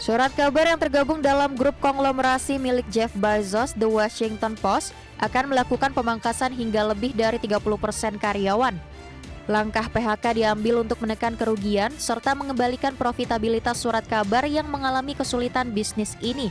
Surat kabar yang tergabung dalam grup konglomerasi milik Jeff Bezos, The Washington Post, akan melakukan pemangkasan hingga lebih dari 30% karyawan. Langkah PHK diambil untuk menekan kerugian serta mengembalikan profitabilitas surat kabar yang mengalami kesulitan bisnis ini.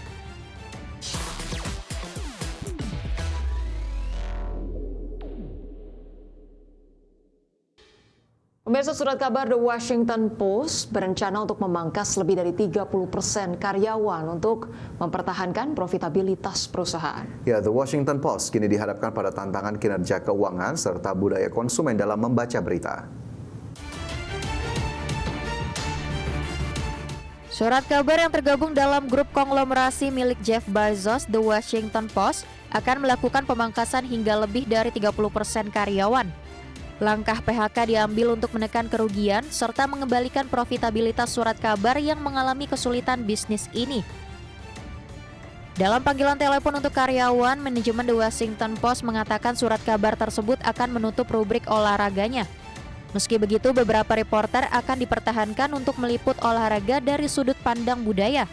Pemirsa, surat kabar The Washington Post berencana untuk memangkas lebih dari 30% karyawan untuk mempertahankan profitabilitas perusahaan. Ya, The Washington Post kini dihadapkan pada tantangan kinerja keuangan serta budaya konsumen dalam membaca berita. Surat kabar yang tergabung dalam grup konglomerasi milik Jeff Bezos, The Washington Post, akan melakukan pemangkasan hingga lebih dari 30% karyawan. Langkah PHK diambil untuk menekan kerugian serta mengembalikan profitabilitas surat kabar yang mengalami kesulitan bisnis ini. Dalam panggilan telepon untuk karyawan, manajemen The Washington Post mengatakan surat kabar tersebut akan menutup rubrik olahraganya. Meski begitu, beberapa reporter akan dipertahankan untuk meliput olahraga dari sudut pandang budaya.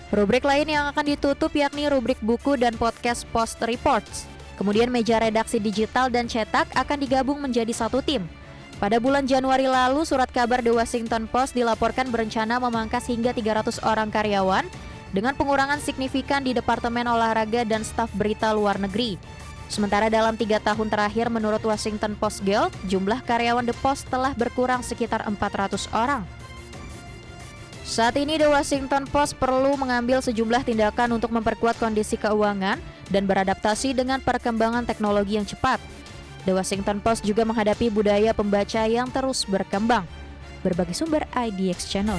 Rubrik lain yang akan ditutup yakni rubrik buku dan podcast Post Reports. Kemudian meja redaksi digital dan cetak akan digabung menjadi satu tim. Pada bulan Januari lalu, surat kabar The Washington Post dilaporkan berencana memangkas hingga 300 orang karyawan dengan pengurangan signifikan di Departemen Olahraga dan staf berita luar negeri. Sementara dalam 3 tahun terakhir, menurut Washington Post Guild, jumlah karyawan The Post telah berkurang sekitar 400 orang. Saat ini The Washington Post perlu mengambil sejumlah tindakan untuk memperkuat kondisi keuangan dan beradaptasi dengan perkembangan teknologi yang cepat. The Washington Post juga menghadapi budaya pembaca yang terus berkembang. Berbagi sumber IDX Channel.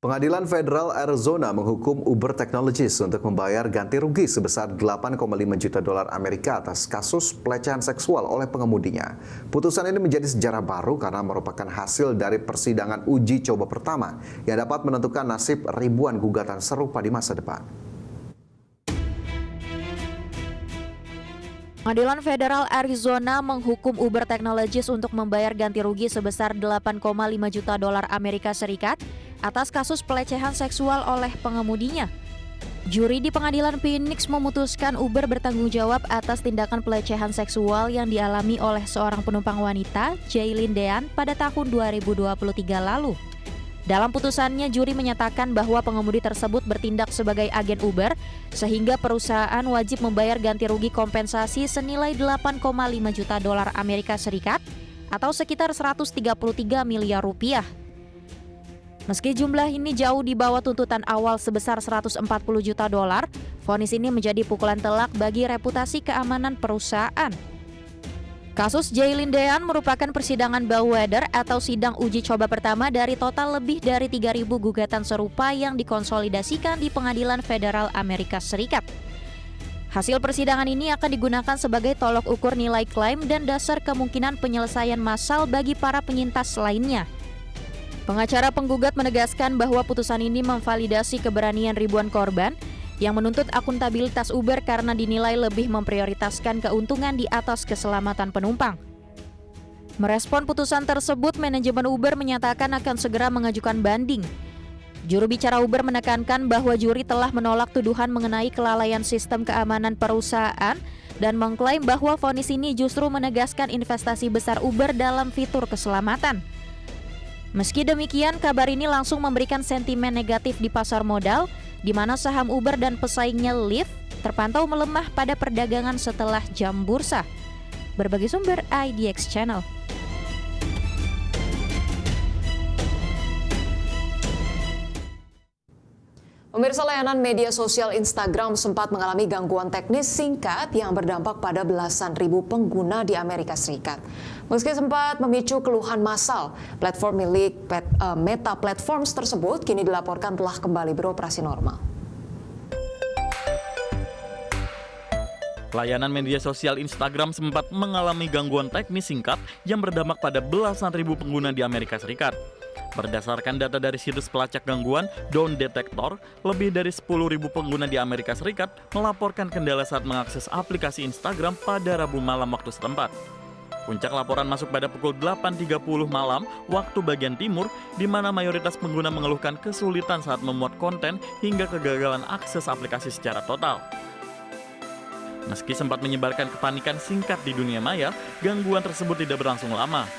Pengadilan Federal Arizona menghukum Uber Technologies untuk membayar ganti rugi sebesar 8,5 juta dolar Amerika atas kasus pelecehan seksual oleh pengemudinya. Putusan ini menjadi sejarah baru karena merupakan hasil dari persidangan uji coba pertama yang dapat menentukan nasib ribuan gugatan serupa di masa depan. Pengadilan Federal Arizona menghukum Uber Technologies untuk membayar ganti rugi sebesar 8,5 juta dolar Amerika Serikat atas kasus pelecehan seksual oleh pengemudinya. Juri di pengadilan Phoenix memutuskan Uber bertanggung jawab atas tindakan pelecehan seksual yang dialami oleh seorang penumpang wanita, Jaylin Dean, pada tahun 2023 lalu. Dalam putusannya, juri menyatakan bahwa pengemudi tersebut bertindak sebagai agen Uber, sehingga perusahaan wajib membayar ganti rugi kompensasi senilai 8,5 juta dolar Amerika Serikat atau sekitar 133 miliar rupiah. Meski jumlah ini jauh di bawah tuntutan awal sebesar 140 juta dolar, vonis ini menjadi pukulan telak bagi reputasi keamanan perusahaan. Kasus Jaylin Dean merupakan persidangan bellwether atau sidang uji coba pertama dari total lebih dari 3.000 gugatan serupa yang dikonsolidasikan di Pengadilan Federal Amerika Serikat. Hasil persidangan ini akan digunakan sebagai tolok ukur nilai klaim dan dasar kemungkinan penyelesaian massal bagi para penyintas lainnya. Pengacara penggugat menegaskan bahwa putusan ini memvalidasi keberanian ribuan korban yang menuntut akuntabilitas Uber karena dinilai lebih memprioritaskan keuntungan di atas keselamatan penumpang. Merespon putusan tersebut, manajemen Uber menyatakan akan segera mengajukan banding. Juru bicara Uber menekankan bahwa juri telah menolak tuduhan mengenai kelalaian sistem keamanan perusahaan dan mengklaim bahwa vonis ini justru menegaskan investasi besar Uber dalam fitur keselamatan. Meski demikian, kabar ini langsung memberikan sentimen negatif di pasar modal, di mana saham Uber dan pesaingnya Lyft terpantau melemah pada perdagangan setelah jam bursa. Berbagi sumber IDX Channel. Pemirsa, layanan media sosial Instagram sempat mengalami gangguan teknis singkat yang berdampak pada belasan ribu pengguna di Amerika Serikat. Meski sempat memicu keluhan massal, platform milik Meta Platforms tersebut kini dilaporkan telah kembali beroperasi normal. Layanan media sosial Instagram sempat mengalami gangguan teknis singkat yang berdampak pada belasan ribu pengguna di Amerika Serikat. Berdasarkan data dari situs pelacak gangguan Down Detector, lebih dari 10.000 pengguna di Amerika Serikat melaporkan kendala saat mengakses aplikasi Instagram pada Rabu malam waktu setempat. Puncak laporan masuk pada pukul 8.30 malam waktu bagian timur, di mana mayoritas pengguna mengeluhkan kesulitan saat memuat konten hingga kegagalan akses aplikasi secara total. Meski sempat menyebarkan kepanikan singkat di dunia maya, gangguan tersebut tidak berlangsung lama.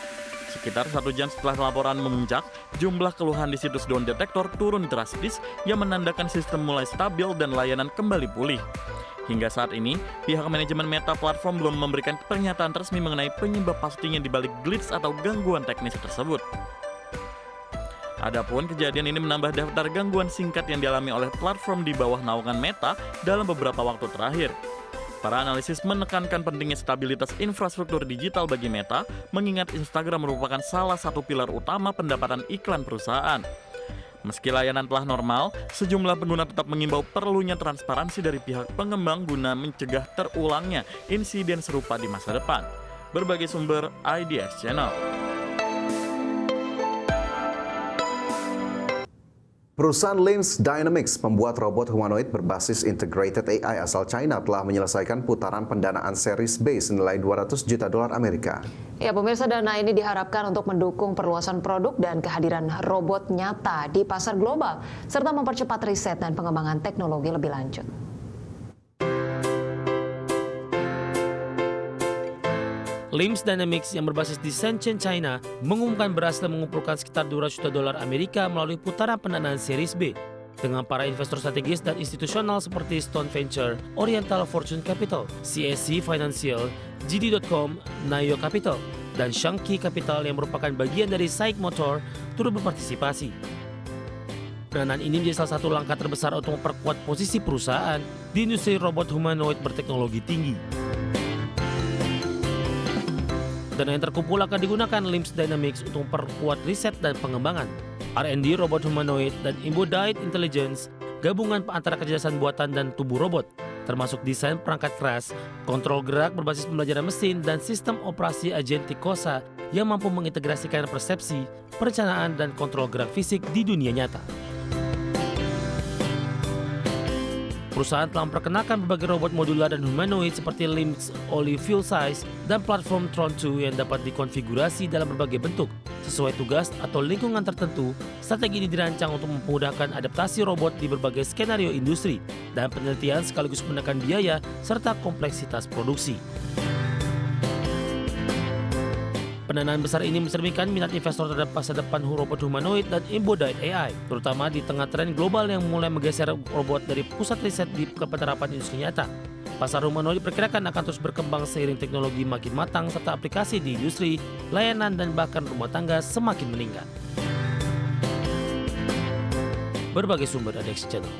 Sekitar 1 jam setelah laporan memuncak, jumlah keluhan di situs Dawn Detector turun drastis yang menandakan sistem mulai stabil dan layanan kembali pulih. Hingga saat ini, pihak manajemen Meta Platform belum memberikan pernyataan resmi mengenai penyebab pastinya di balik glitch atau gangguan teknis tersebut. Adapun kejadian ini menambah daftar gangguan singkat yang dialami oleh platform di bawah naungan Meta dalam beberapa waktu terakhir. Para analisis menekankan pentingnya stabilitas infrastruktur digital bagi Meta, mengingat Instagram merupakan salah satu pilar utama pendapatan iklan perusahaan. Meski layanan telah normal, sejumlah pengguna tetap mengimbau perlunya transparansi dari pihak pengembang guna mencegah terulangnya insiden serupa di masa depan. Berbagai sumber IDX Channel. Perusahaan LIMS Dynamics, pembuat robot humanoid berbasis integrated AI asal China, telah menyelesaikan putaran pendanaan series B senilai 200 juta dolar Amerika. Ya, pemirsa, dana ini diharapkan untuk mendukung perluasan produk dan kehadiran robot nyata di pasar global, serta mempercepat riset dan pengembangan teknologi lebih lanjut. LIMS Dynamics yang berbasis di Shenzhen, China, mengumumkan berhasil mengumpulkan sekitar 200 juta dolar Amerika melalui putaran pendanaan Series B dengan para investor strategis dan institusional seperti Stone Venture, Oriental Fortune Capital, CSC Financial, JD.com, Nayo Capital, dan Shangqi Capital yang merupakan bagian dari SAIC Motor turut berpartisipasi. Pendanaan ini menjadi salah satu langkah terbesar untuk memperkuat posisi perusahaan di industri robot humanoid berteknologi tinggi. Dana yang terkumpul akan digunakan LIMS Dynamics untuk memperkuat riset dan pengembangan, R&D robot humanoid dan embodied intelligence, gabungan antara kecerdasan buatan dan tubuh robot, termasuk desain perangkat keras, kontrol gerak berbasis pembelajaran mesin, dan sistem operasi agentic KOSA yang mampu mengintegrasikan persepsi, perencanaan, dan kontrol gerak fisik di dunia nyata. Perusahaan telah memperkenalkan berbagai robot modular dan humanoid seperti LIMS Oli Full Size dan platform Tron 2 yang dapat dikonfigurasi dalam berbagai bentuk sesuai tugas atau lingkungan tertentu. Strategi ini dirancang untuk memudahkan adaptasi robot di berbagai skenario industri dan penelitian sekaligus menekan biaya serta kompleksitas produksi. Pendanaan besar ini mencerminkan minat investor terhadap masa depan robot humanoid dan embodied AI, terutama di tengah tren global yang mulai menggeser robot dari pusat riset ke penerapan industri nyata. Pasar humanoid diperkirakan akan terus berkembang seiring teknologi makin matang serta aplikasi di industri, layanan, dan bahkan rumah tangga semakin meningkat. Berbagai sumber IDX Channel.